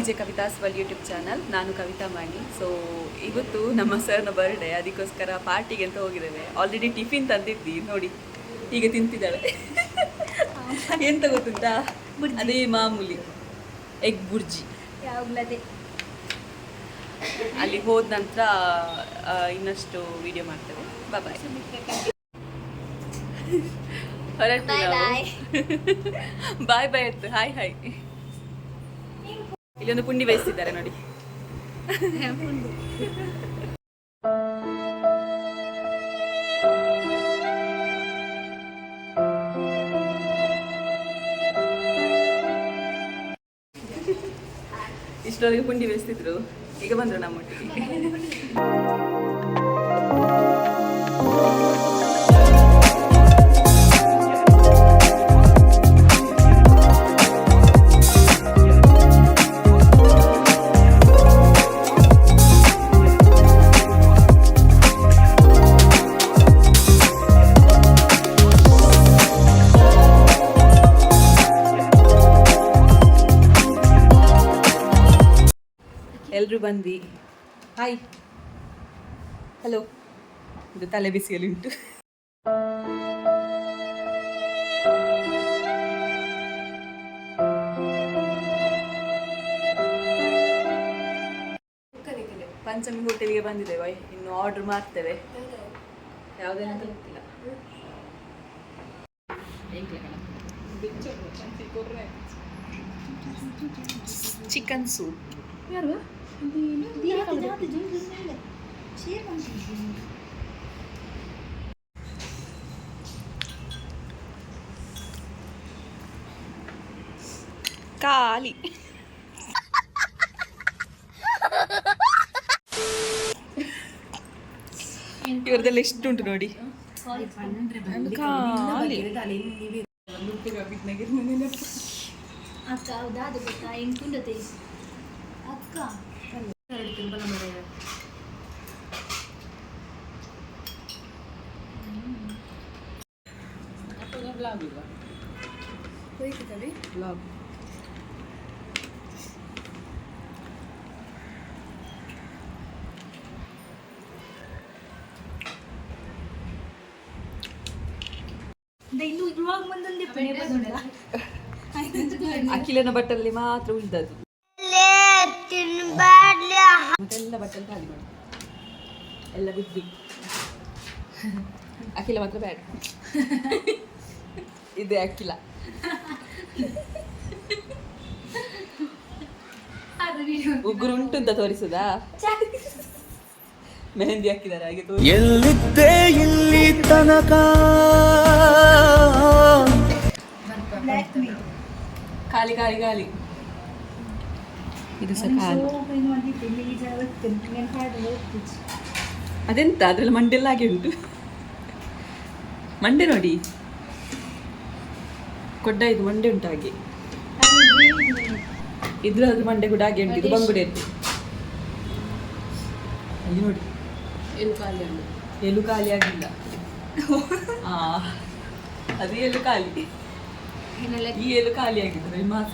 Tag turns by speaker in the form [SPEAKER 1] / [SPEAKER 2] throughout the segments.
[SPEAKER 1] DJ Kavitha's world YouTube channel. ನಾನು ಕವಿತಾ ಮಾಡಿ. So ಇವತ್ತು ನಮ್ಮ ಸರ್ನ ಬರ್ಡೇ, ಅದಕ್ಕೋಸ್ಕರ ಪಾರ್ಟಿಗೆ ಅಂತ ಹೋಗಿದ್ದೇವೆ. ಆಲ್ರೆಡಿ ಟಿಫಿನ್ ತಂದಿದ್ದಿ ನೋಡಿ, ಈಗ ತಿಂತಿದ್ದಾಳೆ. ಎಂತ ಗೊತ್ತುಂಟಾ, ಅದೇ ಮಾಮೂಲಿ ಎಗ್ ಬುರ್ಜಿ.
[SPEAKER 2] ಯಾವಾಗಲೇ
[SPEAKER 1] ಅಲ್ಲಿ ಹೋದ ನಂತರ ಇನ್ನಷ್ಟು ವಿಡಿಯೋ ಮಾಡ್ತೇವೆ. ಬಾಯ್ ಬಾಯ್ ಬಾಯ್ ಆಯ್ತು. Hi hi. ಇಲ್ಲೊಂದು ಪುಂಡಿ ಬಯಸ್ತಿದ್ದಾರೆ ನೋಡಿ. ಇಷ್ಟೊಳಗೆ ಪುಂಡಿ ಬೇಯಿಸ್ತಿದ್ರು, ಈಗ ಬಂದ್ರು ನಮ್ಮೊಟ್ಟಿಗೆ. ಎಲ್ಲರೂ ಬಂದ್ವಿ. Hi hello. ಇದು ತಲೆ ಬಿಸಿಯಲ್ಲಿ ಉಂಟು. ಪಂಚಮಿ ಹೋಟೆಲ್ಗೆ ಬಂದಿದ್ದೇವೆ, ಇನ್ನು ಆರ್ಡರ್ ಮಾಡ್ತೇವೆ. ಯಾವುದೇನಂತ ಗೊತ್ತಿಲ್ಲ. Chicken soup. ಯಾರು ಖಾಲಿ. ಇವ್ರದೆಲ್ಲ ಎಷ್ಟು ಉಂಟು ನೋಡಿ.
[SPEAKER 2] ಅಕ್ಕ ಹೌದಾದ ಗೊತ್ತಾ ಎಂಟುಂಡತೆ ಅಕ್ಕ
[SPEAKER 1] ಅಖಿಲನ ಬಟ್ಟಲ್ಲಿ ಮಾತ್ರ ಉಳಿದದ್ದು, ಮತ್ತೆಲ್ಲ ಬಟ್ಟಲು ಖಾಲಿ ಮಾಡಿ ಎಲ್ಲ ಬಿದ್ದು. ಅಖಿಲ ಮಾತ್ರ ಬೇಡ. ಇದೆ ಅಖಿಲ. ಉಗುರು ಉಂಟು ಅಂತ ತೋರಿಸುದಾ? ಮೆಹಂದಿ ಹಾಕಿದ್ದಾರೆ ಹಾಗೆ ತೋರಿಸಿ. ಎಲ್ಲಿದ್ದೆ ಇಲ್ಲಿ ತನಕ ಖಾಲಿ ಖಾಲಿ ಖಾಲಿ. ಇದು ಸಹ ಖಾಲಿ. ಅದೆಂತ ಅದ್ರಲ್ಲಿ ಮಂಡೆಲ್ಲ ಹಾಗೆ ಉಂಟು. ಮಂಡೆ ನೋಡಿ, ಕೊಡ್ಡ ಇದು ಮಂಡೆ ಉಂಟು ಹಾಗೆ. ಇದ್ರದ್ದು ಮಂಡೆ ಕೂಡ ಹಾಗೆ ಉಂಟು. ಇದು ಬಂಗುಡೆ ಇತ್ತು ಅಲ್ಲಿ ನೋಡಿ. ಎಲು ಖಾಲಿ ಆಗಿಲ್ಲ. ಅದು ಎಲು ಖಾಲಿ. ಈ ಎಲು ಖಾಲಿ ಆಗಿದ್ರೆ ಮಾಂಸ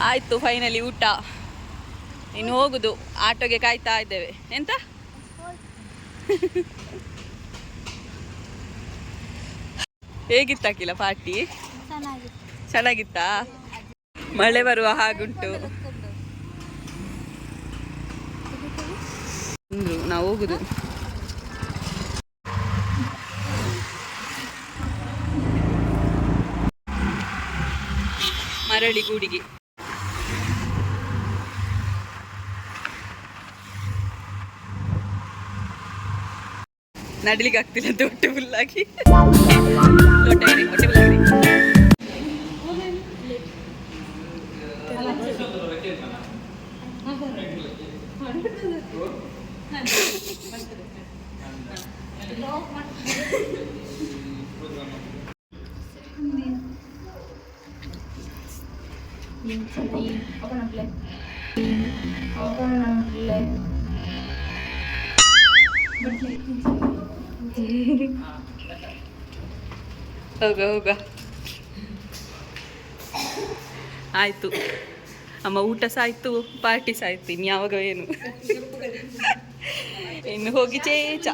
[SPEAKER 1] ಆಯ್ತು. ಫೈನಲಿ ಊಟ. ಇನ್ನು ಹೋಗುದು, ಆಟೋಗೆ ಕಾಯ್ತಾ ಇದ್ದೇವೆ. ಎಂತ ಹೇಗಿತ್ತಾಕಿಲ್ಲ ಪಾರ್ಟಿ? ಚೆನ್ನಾಗಿತ್ತಾ? ಮಳೆ ಬರುವ ಹಾಗುಂಟು. ನಾವು ಹೋಗುದು. ಮರಳಿ ಗೂಡಿಗೆ. ನಡಿಲಿಕ್ಕೆ ಆಗ್ತಿಲ್ಲ, ಹೊಟ್ಟೆ ಫುಲ್ಲಾಗಿ. ಹೊಟ್ಟೆ ಫುಲ್ಲಾಗಿ ಹೋಗ ಹೋಗ ಆಯಿತು ಅಮ್ಮ, ಊಟ ಸಹ ಆಯಿತು, ಪಾರ್ಟಿ ಸಹ ಆಯಿತು, ಇನ್ನು ಯಾವಾಗ ಏನು ಇನ್ನು ಹೋಗಿ ಚೇಚ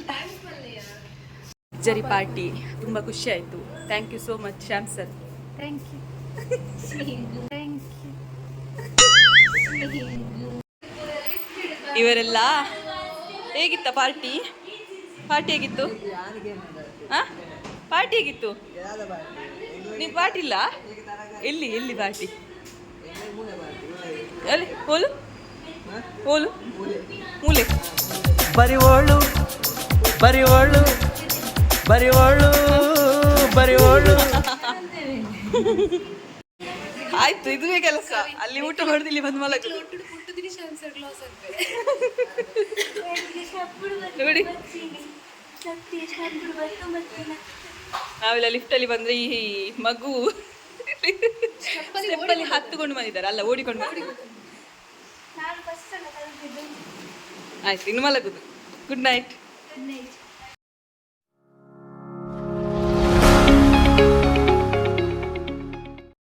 [SPEAKER 1] ಭರ್ಜರಿ ಪಾರ್ಟಿ. ತುಂಬ ಖುಷಿ ಆಯಿತು. Thank you so much Shyam sir.
[SPEAKER 2] Thank you. Thank you.
[SPEAKER 1] ಇವರೆಲ್ಲ ಹೇಗಿತ್ತ ಪಾರ್ಟಿ? ಪಾರ್ಟಿ ಹೇಗಿತ್ತು? ಹಾಂ, ಪಾರ್ಟಿ ಹೇಗಿತ್ತು? ನೀವು ಪಾರ್ಟಿ ಇಲ್ಲ? ಎಲ್ಲಿ ಎಲ್ಲಿ ಪಾರ್ಟಿ? ಎಲ್ಲಿ ಹೋಲು ಹೋಲು ಮೂಲೆ.
[SPEAKER 3] ಬರಿವೋಳು ಬರಿವೋಳು ಬರಿವೋಳು ಬರಿವೋಳು.
[SPEAKER 1] ಆಯ್ತು, ಇದುವೇ ಕೆಲಸ. ಅಲ್ಲಿ ಊಟ ಹೊಡೆದು ಇಲ್ಲಿ ಬಂದು ಮಲಗುದು ನೋಡಿ. ನಾವೆಲ್ಲ ಲಿಫ್ಟಲ್ಲಿ ಬಂದ್ರೆ ಈ ಮಗು ಸ್ಟೆಪ್ಪಲ್ಲಿ ಹತ್ತುಕೊಂಡು ಬಂದಿದ್ದಾರೆ, ಅಲ್ಲ ಓಡಿಕೊಂಡು ಬಂದಿದ್ದಾರೆ. ಆಯ್ತು, ಇನ್ನು ಮಲಗುದು. Good night.
[SPEAKER 2] Good night.